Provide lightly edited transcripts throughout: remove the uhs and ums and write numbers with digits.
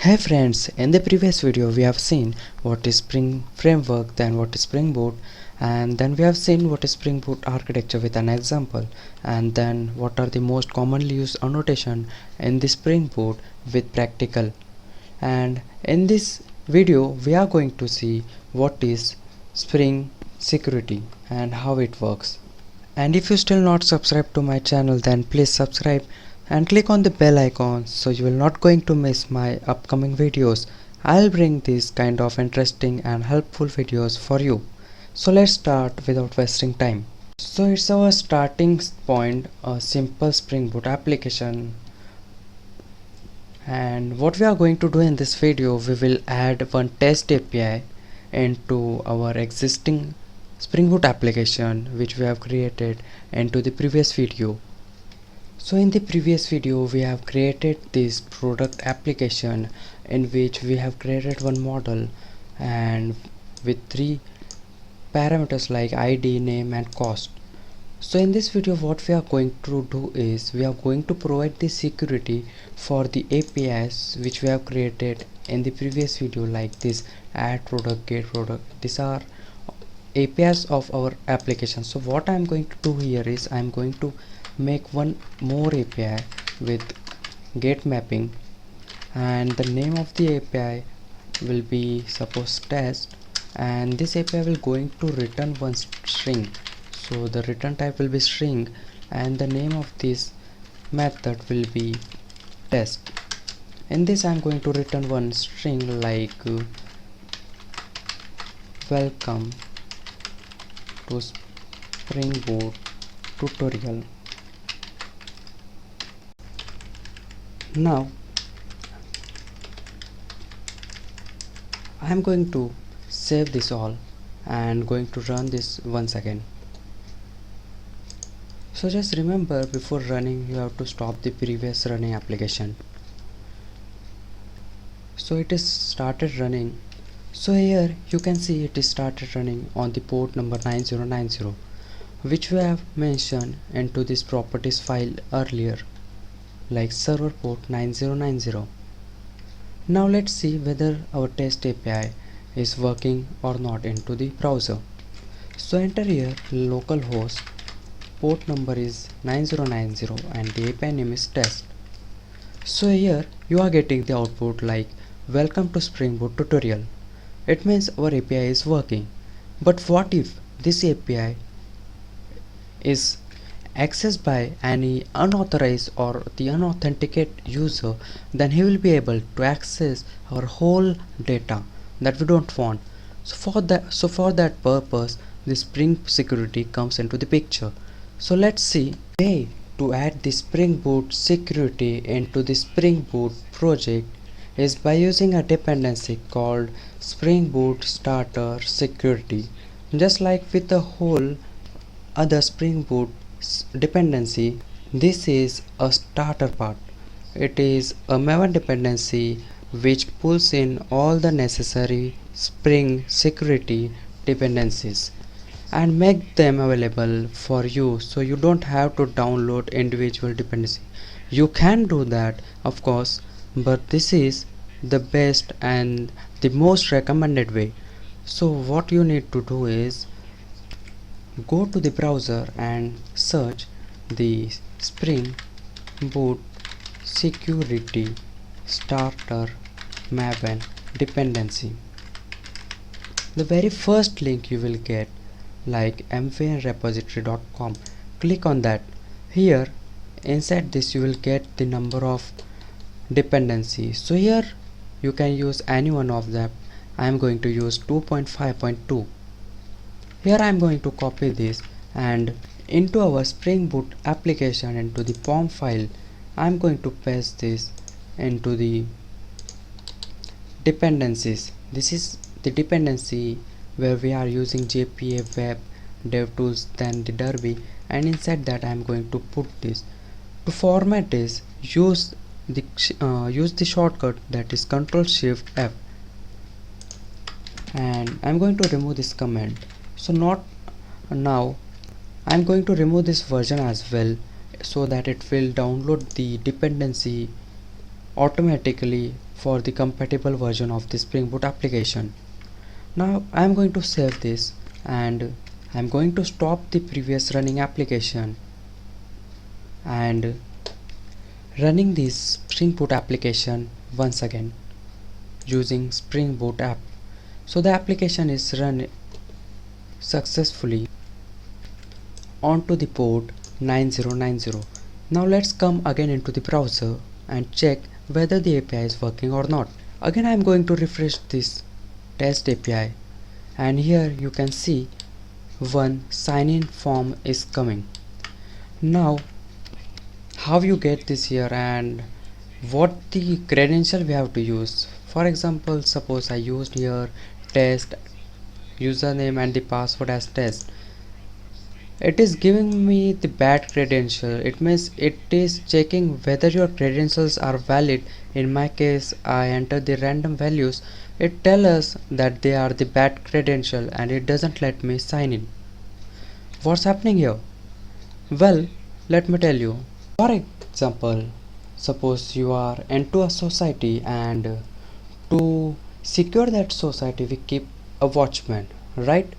Hey friends, in the previous video we have seen what is Spring Framework, then what is Spring Boot, and then we have seen what is Spring Boot architecture with an example, and then what are the most commonly used annotation in the Spring Boot with practical. And in this video we are going to see what is Spring Security and how it works. And if you still not subscribed to my channel, then please subscribe and click on the bell icon so you will not going to miss my upcoming videos. I'll bring these kind of interesting and helpful videos for you. So let's start without wasting time. So it's our starting point, a simple Spring Boot application. And what we are going to do in this video, we will add one test API into our existing Spring Boot application which we have created into the previous video. So in the previous video we have created this product application in which we have created one model and with three parameters like ID, name and cost. So in this video what we are going to do is we are going to provide the security for the APIs which we have created in the previous video, like this add product, get product. These are APIs of our application. So what I am going to do here is I am going to make one more API with get mapping, and the name of the API will be suppose test, and this API will going to return one string. So the return type will be string and the name of this method will be test. In this I am going to return one string like welcome to Spring Boot tutorial. Now I am going to save this all and going to run this once again. So just remember, before running you have to stop the previous running application. So it is started running. So here you can see it is started running on the port number 9090 which we have mentioned into this properties file earlier, like server port 9090. Now let's see whether our test API is working or not into the browser. So enter here localhost, port number is 9090 and the API name is test. So here you are getting the output like welcome to Spring Boot tutorial. It means our API is working. But what if this API is accessed by any unauthorized or the unauthenticated user? Then he will be able to access our whole data that we don't want. So for that purpose the Spring security comes into the picture. So let's see way to add the Spring Boot security into the Spring Boot project is by using a dependency called Spring Boot Starter Security. Just like with the whole other Spring Boot dependency, this is a starter part. It is a Maven dependency which pulls in all the necessary Spring security dependencies and make them available for you, so you don't have to download individual dependency. You can do that of course, but this is the best and the most recommended way. So what you need to do is go to the browser and search the Spring Boot security starter Maven dependency. The very first link you will get like mvrepository.com. click on that. Here inside this you will get the number of dependencies. So here you can use any one of them. I am going to use 2.5.2. Here I am going to copy this and into our Spring Boot application into the POM file I am going to paste this into the dependencies. This is the dependency where we are using JPA, Web, DevTools, then the Derby, and inside that I am going to put this. To format this, use the shortcut that is Ctrl+Shift+F, and I am going to remove this comment. So not now, I am going to remove this version as well so that it will download the dependency automatically for the compatible version of the Spring Boot application. Now I am going to save this and I am going to stop the previous running application and running this Spring Boot application once again using Spring Boot app. So the application is run successfully onto the port 9090. Now let's come again into the browser and check whether the API is working or not. Again I am going to refresh this test API and here you can see one sign-in form is coming. Now how you get this here and what the credential we have to use. For example, suppose I used here test username and the password as test. It is giving me the bad credential. It means it is checking whether your credentials are valid. In my case I enter the random values. It tells us that they are the bad credential and it doesn't let me sign in. What's happening here? Well, let me tell you. For example, suppose you are into a society and to secure that society we keep a watchman, right?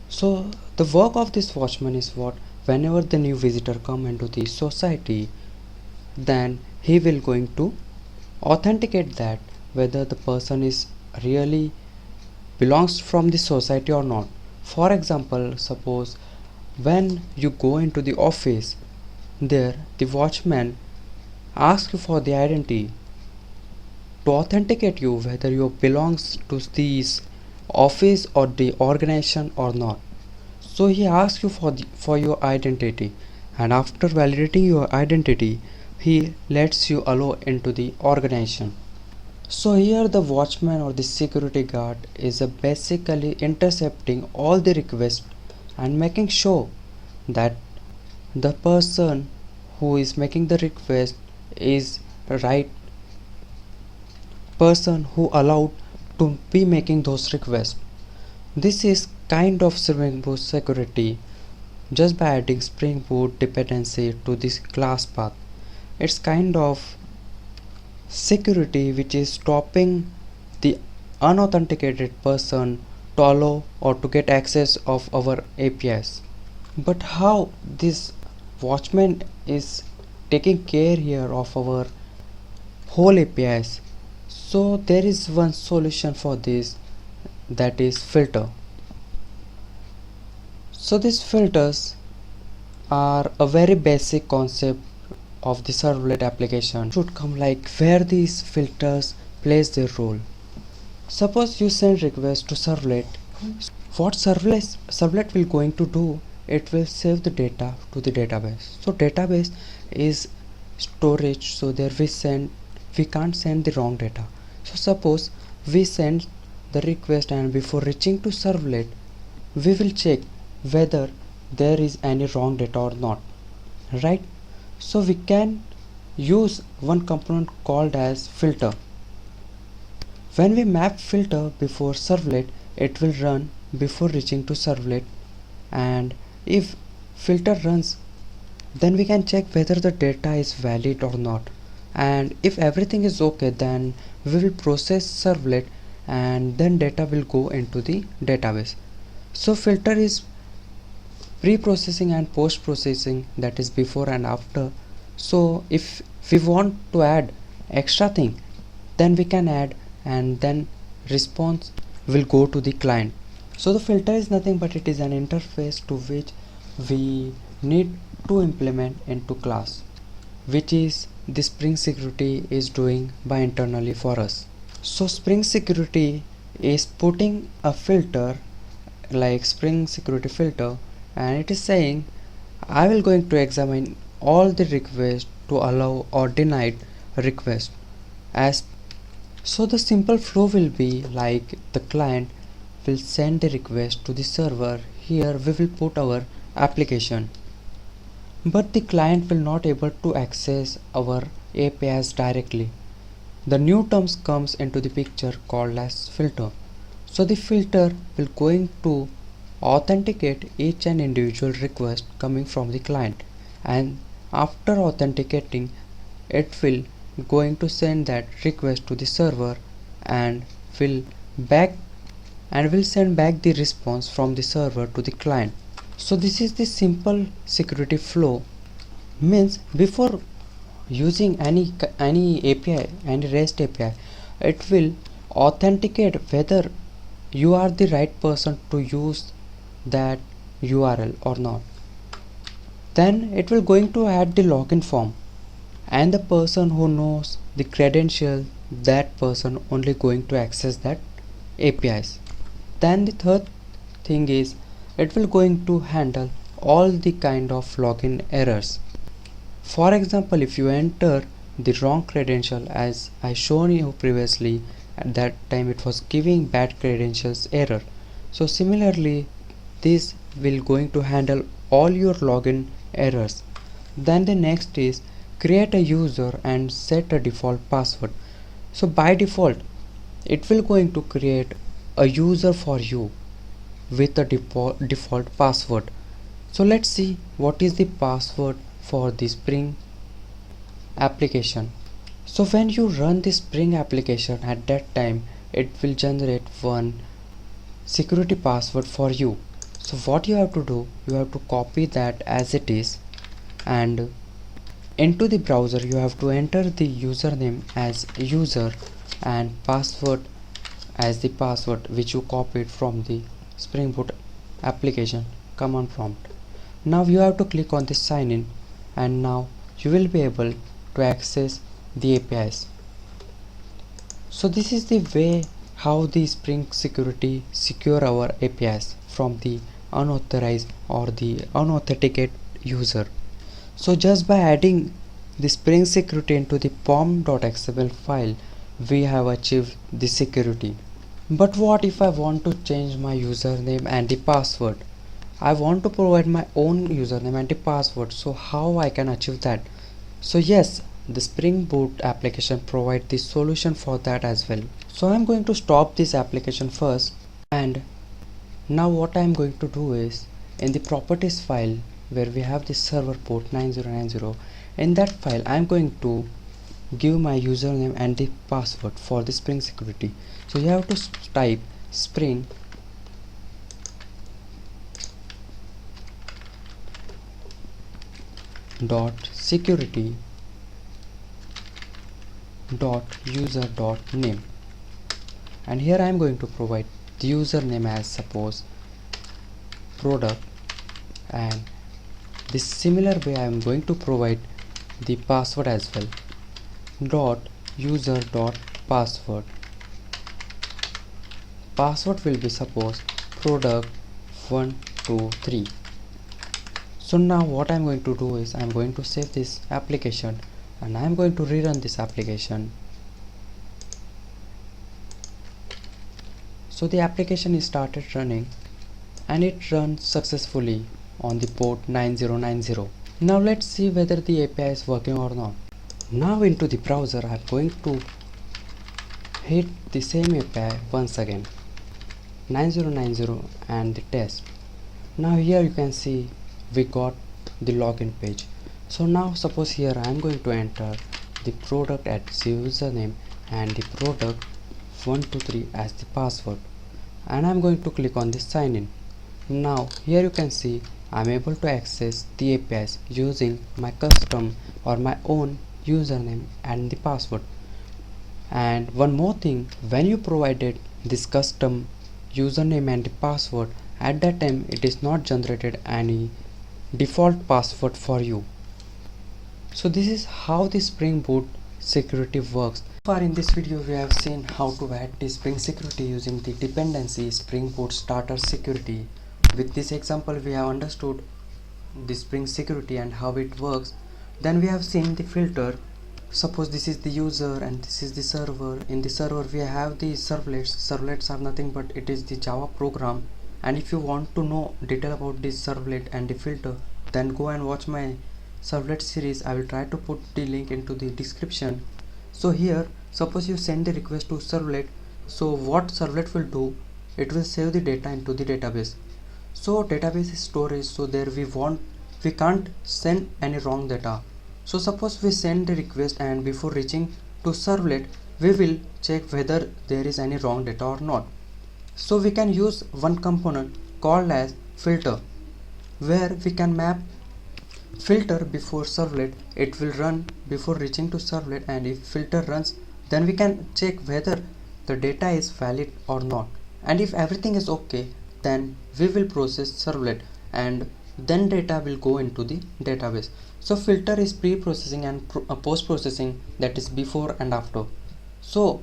So the work of this watchman is what? Whenever the new visitor come into the society, then he will going to authenticate that whether the person is really belongs from the society or not. For example, suppose when you go into the office, there the watchman asks you for the identity to authenticate you whether you belongs to this office or the organization or not. So he asks you for your identity, and after validating your identity he lets you allow into the organization. So here the watchman or the security guard is basically intercepting all the requests and making sure that the person who is making the request is right person who allowed to be making those requests. This is kind of Spring Boot security just by adding Spring Boot dependency to this class path. It's kind of security which is stopping the unauthenticated person to allow or to get access of our APIs. But how this watchman is taking care here of our whole APIs? So there is one solution for this, that is filter. So these filters are a very basic concept of the servlet application. Should come like where these filters plays their role. Suppose you send request to servlet. What servlet will going to do? It will save the data to the database. So database is storage, so there we can't send the wrong data. So suppose we send the request and before reaching to servlet we will check whether there is any wrong data or not, right? So we can use one component called as filter. When we map filter before servlet, it will run before reaching to servlet, and if filter runs then we can check whether the data is valid or not, and if everything is okay then we will process servlet and then data will go into the database. So filter is pre-processing and post-processing, that is before and after. So if we want to add extra thing then we can add and then response will go to the client. So the filter is nothing but it is an interface to which we need to implement into class, which is the Spring Security is doing by internally for us. So Spring Security is putting a filter like Spring Security filter, and it is saying I will going to examine all the requests to allow or denied request as. So the simple flow will be like the client will send the request to the server. Here we will put our application, but the client will not able to access our APIs directly. The new terms comes into the picture called as filter. So the filter will going to authenticate each and individual request coming from the client, and after authenticating it will going to send that request to the server and will back will send back the response from the server to the client. So this is the simple security flow. Means before using any API, any REST API, it will authenticate whether you are the right person to use that URL or not. Then it will going to add the login form, and the person who knows the credential, that person only going to access that APIs. Then the third thing is it will going to handle all the kind of login errors. For example, if you enter the wrong credential, as I shown you previously, at that time it was giving bad credentials error. So similarly, this will going to handle all your login errors. Then the next is create a user and set a default password. So by default it will going to create a user for you with a default password. So let's see what is the password for the Spring application. So when you run the Spring application, at that time it will generate one security password for you. So what you have to do, you have to copy that as it is, and into the browser you have to enter the username as user and password as the password which you copied from the Spring Boot application command prompt. Now you have to click on the sign in, and now you will be able to access the APIs. So this is the way how the Spring security secure our APIs from the unauthorized or the unauthenticated user. So just by adding the Spring security into the pom.xml file, we have achieved the security. But what if I want to change my username and the password? I want to provide my own username and the password. So how I can achieve that? So yes, the Spring Boot application provides the solution for that as well. So I'm going to stop this application first, and now what I'm going to do is, in the properties file where we have the server port 9090, in that file I'm going to give my username and the password for the Spring security. So you have to type spring dot security dot user dot name, and here I am going to provide the username as suppose product, and this similar way I am going to provide the password as well, dot user dot password. Password will be suppose product 123. So now what I'm going to do is I'm going to save this application, and I'm going to rerun this application. So the application is started running, and it runs successfully on the port 9090. Now let's see whether the API is working or not. Now into the browser I'm going to hit the same API once again, 9090 and the test. Now here you can see we got the login page. So now suppose here I am going to enter the product as the username and the product 123 as the password, and I am going to click on the sign in. Now here you can see I am able to access the APIs using my custom or my own username and the password. And one more thing, when you provided this custom username and the password, at that time it is not generated any default password for you. So this is how the Spring Boot security works. So far in this video we have seen how to add the Spring security using the dependency Spring Boot starter security. With this example we have understood the Spring security and how it works. Then we have seen the filter. Suppose this is the user and this is the server. In the server we have the servlets. Servlets are nothing but it is the Java program, and if you want to know detail about this servlet and the filter, then go and watch my servlet series. I will try to put the link into the description. So here suppose you send the request to servlet, so what servlet will do, it will save the data into the database. So database is storage, so there we can't send any wrong data. So suppose we send the request, and before reaching to servlet we will check whether there is any wrong data or not. So we can use one component called as filter, where we can map filter before servlet. It will run before reaching to servlet, and if filter runs, then we can check whether the data is valid or not, and if everything is okay, then we will process servlet, and then data will go into the database. So filter is pre-processing and post-processing, that is before and after. So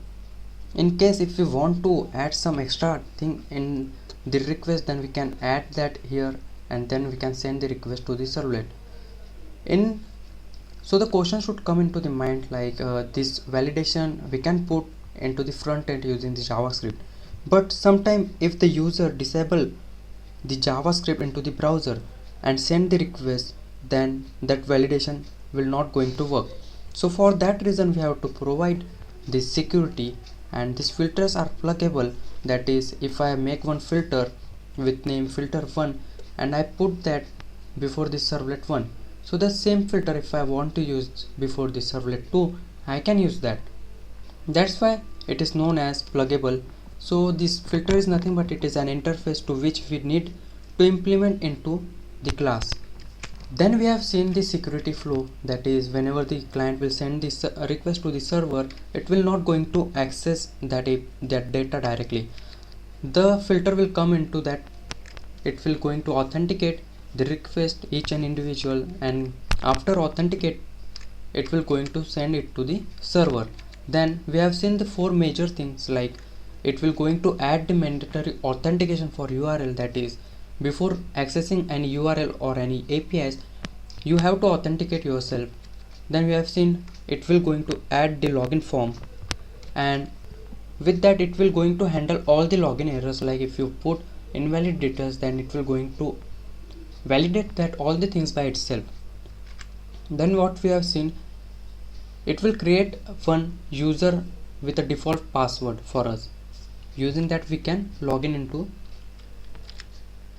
in case if we want to add some extra thing in the request, then we can add that here, and then we can send the request to the servlet. So the question should come into the mind like this validation we can put into the front end using the JavaScript, but sometime if the user disable the JavaScript into the browser and send the request, then that validation will not going to work. So for that reason we have to provide this security, and these filters are pluggable. That is, if I make one filter with name filter1 and I put that before the servlet 1, so the same filter if I want to use before the servlet 2, I can use that. That's why it is known as pluggable. So this filter is nothing but it is an interface to which we need to implement into the class. Then we have seen the security flow, that is, whenever the client will send this request to the server, it will not going to access that data directly. The filter will come into that. It will going to authenticate the request each and individual, and after authenticate it will going to send it to the server. Then we have seen the four major things, like it will going to add the mandatory authentication for URL, that is, before accessing any URL or any APIs you have to authenticate yourself. Then we have seen it will going to add the login form, and with that it will going to handle all the login errors, like if you put invalid details, then it will going to validate that all the things by itself. Then what we have seen, it will create one user with a default password for us. Using that we can log in into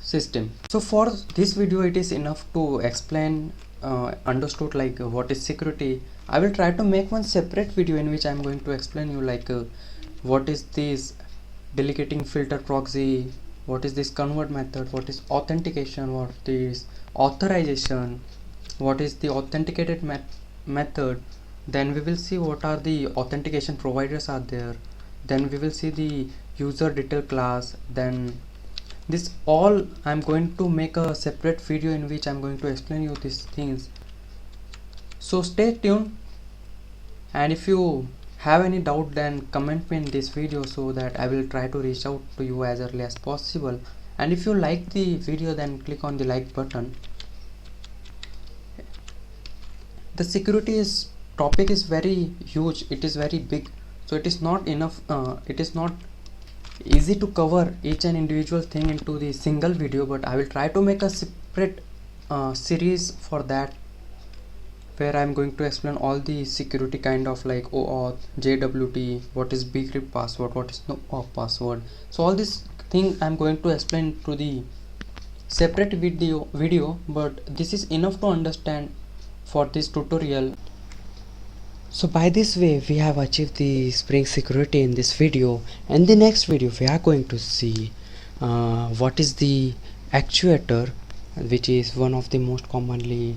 system. So for this video it is enough to explain understood like what is security. I will try to make one separate video in which I am going to explain you like what is this delegating filter proxy, what is this convert method, what is authentication, what is authorization, what is the authenticated method. Then we will see what are the authentication providers are there. Then we will see the user detail class. Then this all I'm going to make a separate video in which I'm going to explain you these things. So stay tuned, and if you have any doubt then comment me in this video so that I will try to reach out to you as early as possible. And if you like the video, then click on the like button. The security topic is very huge, it is very big, so it is not enough, it is not easy to cover each and individual thing into the single video, but I will try to make a separate series for that, where I am going to explain all the security kind of like OAuth, JWT, what is bcrypt password, what is no auth password. So all this thing I am going to explain to the separate video, but this is enough to understand for this tutorial. So by this way we have achieved the Spring security in this video. In the next video we are going to see what is the actuator, which is one of the most commonly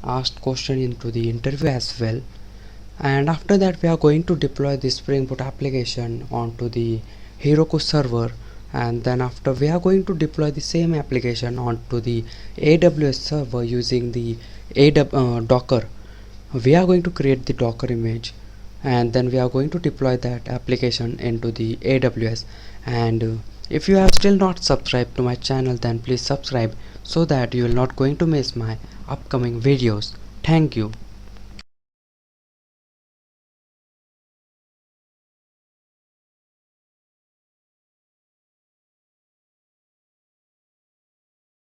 asked question into the interview as well. And after that we are going to deploy the Spring Boot application onto the Heroku server, and then after we are going to deploy the same application onto the AWS server using the Docker. We are going to create the Docker image, and then we are going to deploy that application into the AWS. And if you have still not subscribed to my channel, then please subscribe so that you will not going to miss my upcoming videos. Thank you.